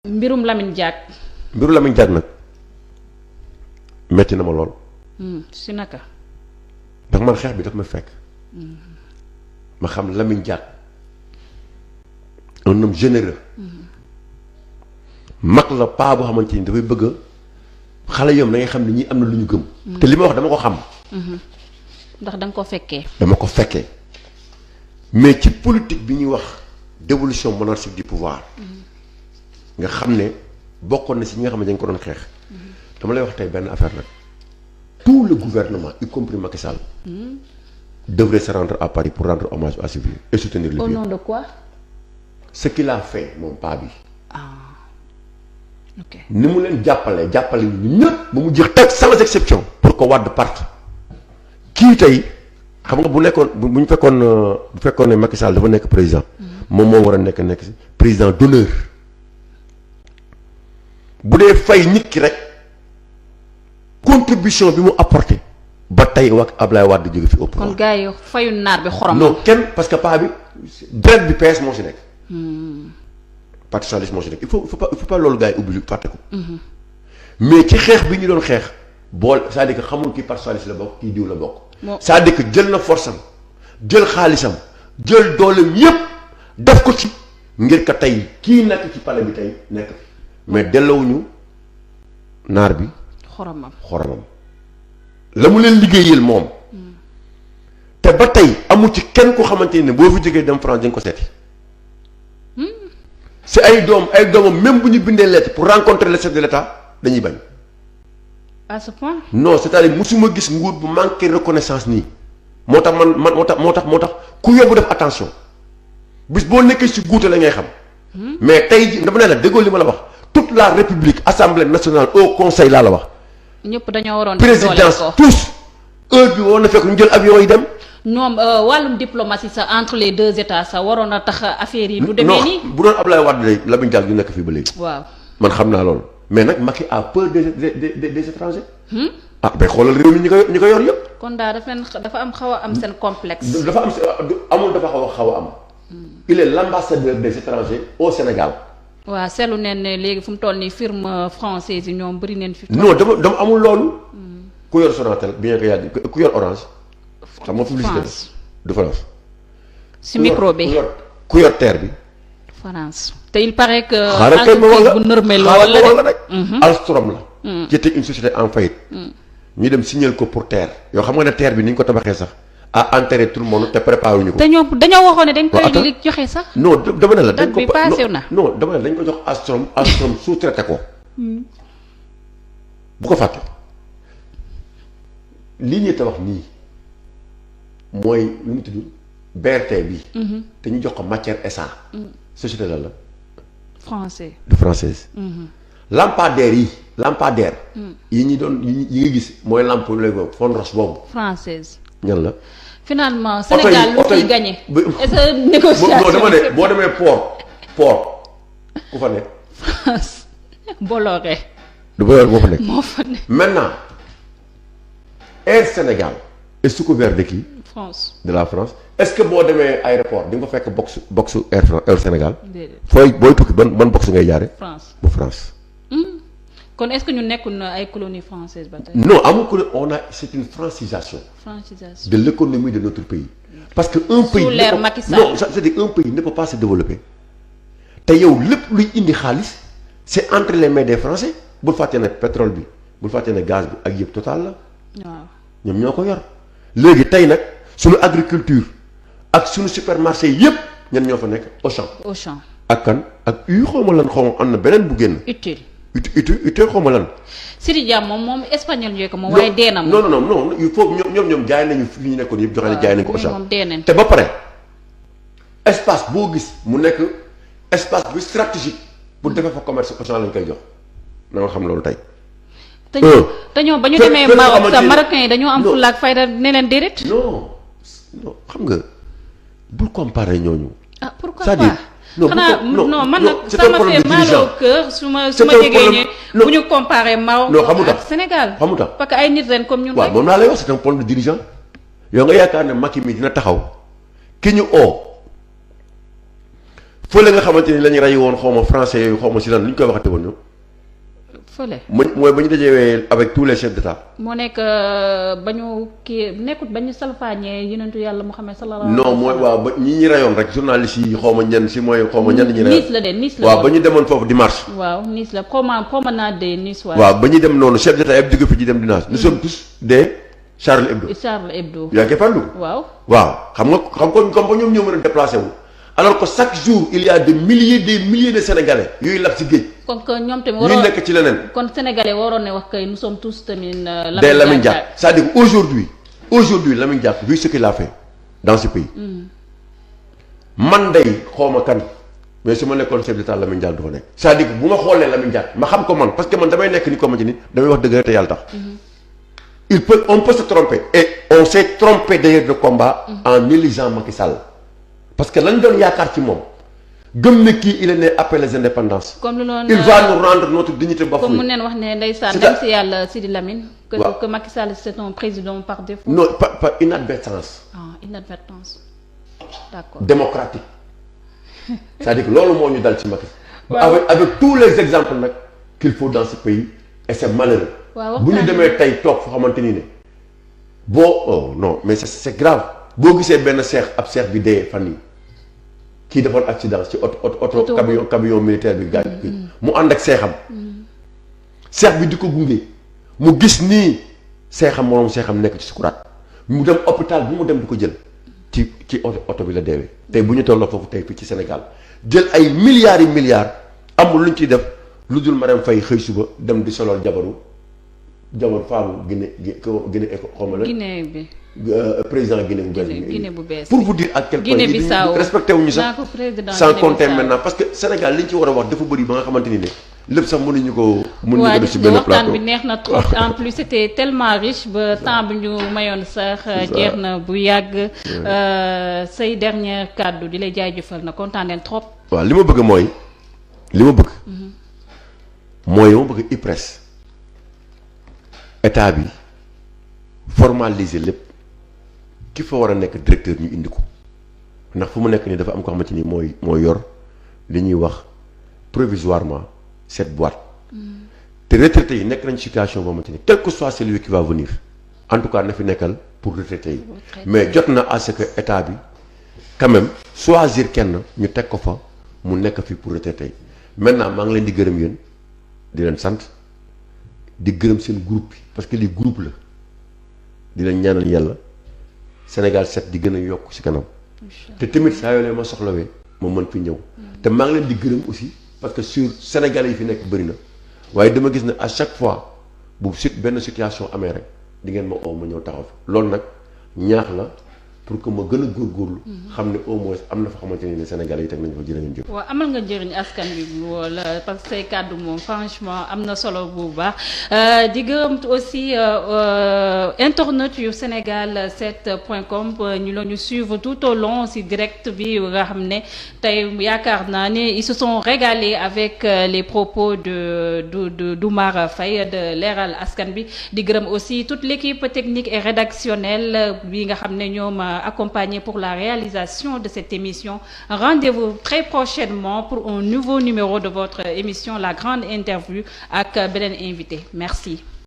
mbirum Lamine Diack. mbiru Lamine Diack nag metti na ma lool. si naka. ndax man xeex bi daf ma fekk. ma xam Lamine Diack un homme généreux. mag la paa boo xamante ni dafay bëgg xale yoom da ngay xam ne ñii am na lu ñu gëm. te li ma wax dama ko xam. ndax da nga ko fekkee. dama ko fekkee mais ci politique bi ñuy wax dévolution monarchique du pouvoir. nga xam ne bokkoon na si ñi nga xam ne dañ ko doon xeex. dama lay wax tey benn affaire nag. tout le gouvernement y compris Macky Sall. devrait se rendre à Paris pour rendre hommage à ce vieux et soutenir le vieux. au nom de quoi. ce qu'il a fait moom paa bi. ok ni mu leen jàppale ñu ñëpp ba mu jeex teg sans exception. pour que Wade parte kii tey xam nga bu nekkoon bu ñu fekkoon bu fekkoon ne Macky Sall dafa nekk président. moom moo war a nekk président d'honneur. bu dee fay nit ki rek contribution bi mu apporté ba tey wax Ablaye Wade jóge fi au pouvoir. kon gars yi fayu naar bi xorom. non kenn parce que paa bi deret bi PS moo si nekk. parti socialiste moo si nekk il faut pas loolu gars yi ubbi fàtte ko. mais ci xeex bi ñu doon xeex bool c'est-à-dire que xamul kii parti socialiste la bokk kii diw la bokk. c'est-à-dire que jël na force am jël xaalisam jël dooleem yépp def ko ci ngir ka tey kii nekk ci palais bi tey nekk fi mais delloowuñu naar bi. xoromam la mu leen liggéeyal moom. te ba tey amu ci kenn ko xamante ne boo fi jógee dem France dañ ko seeti. si ay doomam même bu ñu bindee lettre pour rencontrer le chef de l'État dañuy bañ. à ce point. non c'est-à-dire musuma gis nguur bu manqué reconnaissance nii moo tax moo tax ku yóbbu def attention bis boo nekkee si guute la ngay xam. mais tey jii dama ne la déggoo li ma la wax toute la république assemblée nationale au conseil laa la wax. ñëpp dañoo waroon. présidence tous heure bi woon na fekk ñu jël avion yi dem. ñoom wàllum diplomatie sa entre les deux états sa waroon a tax affaire yi. du demee nii non bu doon Ablaye Wade day Lamine Diack du nekk fii ba léegi. waaw man xam naa loolu mais nag Macky a peur des étrangers. ah bay xoolal réew mi ñi ko yor yëpp. kon daal dafa am xaw a am seen complexe. dafa xaw a am. il est l'ambassadeur des étrangers au Sénégal. waaw seetlu neen ne léegi fu mu toll nii firme française yi ñoom bëri neen fi. non dama amul loolu. ku yor Sonatel bien que yàgg ku yor Orange. xam nga publicité de France. si micro bi ku yor terre bi. France te il paraît que. xaaral kay ma wala bu nërmee lool la rek. Alstom la. qui était une société en faillite. ñu dem signer ko pour terre. yoo xam nga ne terre bi ni ñu ko tabaxee sax à enterrer tout le monde te préparé wuñu ko. te ñoom dañoo waxoon ne dañ koy li joxe sax. non dama ne la dañ ko date bi passé na. non dama ne dañ ko jox Alstom sous-traité ko. bu ko fàtte. lii ñuy tabax nii mooy lu mu tudd BRT bi. te ñu jox ko matière SA. société la français de française. lampadaire yi ñi doon yi nga gis mooy lampe léegi fond roche boobu. française ñan la. finalement Sénégal lu ciy gagné. est-ce que négociation non dama ne boo demee port ku fa nekk. France Bolloré. du Bolloré moo fa nekk. moo fa nekk maintenant Air Sénégal est sous couvert de qui. France de la France est-ce que boo demee aéroport di nga fa fekk box Air Sénégal. déedéet booy tukki ban box ngay jaare France bu France. kon est-ce que ñu nekkul ay colonie française ba tey. non amul ko c'est une francisation. francisation de l'économie de notre pays. parce que un pays sous l'ère Macky Sall non c'est-à-dire un pays ne peut pas se développer te yow lépp luy indi xaalis c'est entre les mains des Français bul fàtte ne pétrole bi bul fàtte ne gaz bi ak yëpp total la. waaw ñoom ñoo ko yor. léegi tey nag suñu agriculture ak suñu supermarché yëpp ñan ñoo fa nekk Auchan. ak kan ak xaw ma lan xaw ma am na beneen bu génn. utile xaw ma lan. Sidi Dia moom espagnol yooyu ko moom waaye dee na moom. non il faut ñoom jaay nañu fi ñu nekkoon yëpp joxe ne jaay nañu ko Auchan. moom dee nañ te ba pare espace boo gis mu nekk espace bu stratégique pour defee fa commerce Auchan lañ koy jox na nga xam loolu tey. te ñoom ba ñu demee Maroc sa marocain yi dañoo am fulla ak fayda ne leen déedéet. non xam nga bul comparer ñooñu. ah pourquoi c'est-à-dire pas xanaa non man nag ça m'a fait mal au cœur su ma déggee ne bu ñu comparer Maroc ak Sénégal xamuta parce que ay nit ren comme ñun waaw moom laa lay wax c'est un problème de dirigeant yow nga yaakaar ne Macky mi dina taxaw ki ñu oo fële nga xamante ni la ñu rey woon xaw ma français yooyu xaw ma si lan lu ñu koy waxate woon ñoom. fële. mooy ba ñu dajewee avec tous les chefs d'État. moo nekk ba ñu kii nekkut ba ñu salfaañee yonentu yàlla Muhammad sallallahu alayhi wa sallam. non mooy waaw ba ñi rayoon rek journaliste yi xaw ma ñenn si mooy xaw ma ñenn ñi. Nice la de Nice la waaw ba ñu demoon foofu dimanche. waaw Nice la promenade de Nice. waaw ba ñu dem noonu chef d'État yëpp jóge fi ci dem dimanche. nous sommes tous des Charlie Hebdo. yaa ngi fàllu. waaw xam nga comme ñoom ñoo mën a déplacé wu. alors que chaque jour il y a des milliers de Sénégalais yooyu lab si géej. kon que ñoom tamit waroon nekk ci leneen. kon Sénégalais waroon ne wax kay nous sommes tous tamit. Lamine Diack c'est-à-dire aujourd'hui Lamine Diack vu ce qu'il a fait dans ce pays. man day xawma kan mais su ma nekkoon chef d'État Lamine Diack du fa nekk. c'est-à-dire bu ma xoolee Lamine Diack ma xam ko man parce que man damay nekk ni ko ma ci nit damay wax dëgg rek te yàlla tax. on peut se tromper et on s'est trompé d'ailleurs de combat en élisant Macky Sall. parce que lañ doon yaakaar ci moom gëm na kii il est né après les indépendances. comme lu noonu il va nous rendre notre dignité bafouée. comme mu neen wax ne ndeysaan dem si yàlla Sidi Lamine. que Macky Sall c'est un président par défaut. non pas inadvertance. Inadvertance d'accord. démocratique c'est-à-dire que loolu moo ñu dal ci Macky. avec tous les exemples nag qu'il faut dans ce pays et c'est malheureux. bu ñu demee tey toog foo xamante ni ne oh non mais c'est grave boo gisee benn ab seex bi dee fan yi kii defoon accident ci oto camion militaire bi gaañ mu ànd ak seexam seex bi di ko gunge mu gis nii seexam nekk ci sukuraat mu dem hôpital bu mu dem di ko jël ci oto bi la deewee tey bu ñu tolloo foofu tey fii ci Sénégal jël ay milliards amul lu ñu ciy def lu dul Marème Faye xëy suba dem di solol jabaru faamu Guinée xaw ma la Guinée bi président Guinée bu bees pour vous dire à quel point respecté wuñu sax sans compter maintenant parce que Sénégal li ñu ci war a wax dafa bëri ba nga xamante ni ne lépp sax mënuñu ko def ci benn plateau. waxtaan bi neex na trop en plus c'était tellement riche ba temps bi ñu mayoon sax jeex na bu yàgg say dernier kàddu di lay jaajëfal na kontaan nañ trop. waaw li ma bëgg mooy IPRES état bi formaliser lépp ki fa war a nekk directeur ñu indi ko ndax fu mu nekk nii dafa am ko xamante ni mooy yor li ñuy wax provisoirement cette boîte te retraités yi nekk nañ situation boo xamante ni quel que soit celui qui va venir en tout cas na fi nekkal pour retraités yi mais jot na à ce que état bi quand même choisir kenn ñu teg ko fa mu nekk fi pour retraités yi maintenant maa ngi leen di gërëm yéen di leen sant di gërëm seen groupe bi parce que lii groupe la di leen ñaanal yàlla Sénégal set di gën a yokk ci kanam te tamit saa yoo leen ma soxlawee ma mën fi ñëw te maa ngi leen di gërëm aussi parce que sur Sénégalais yi fi nekk bëri na waaye dama gis ne à chaque fois bu benn situation amee rek di ngeen ma oo ma ñëw taxaw fi loolu nag ñaax la pour que ma gën a góorgóorlu. xam ne au moins am na fa xamante ne Sénégalais yi teg nañu fa jërë jëf. waaw amal nga njëriñ askan bi wala parce que say kàddu moom franchement am na solo bu baax di gërëm aussi internet yu Sénégal7.com ñu la ñu suivre tout au long si direct bi nga xam ne tey yaakaar naa ne ils se sont régalés avec les propos d'Oumar Faye de Leral askan bi di gërëm aussi toute l'équipe technique et rédactionnelle bi nga xam ne ñoom. Accompagné pour la réalisation de cette émission. Rendez-vous très prochainement pour un nouveau numéro de votre émission La Grande Interview ak beneen invité. Merci.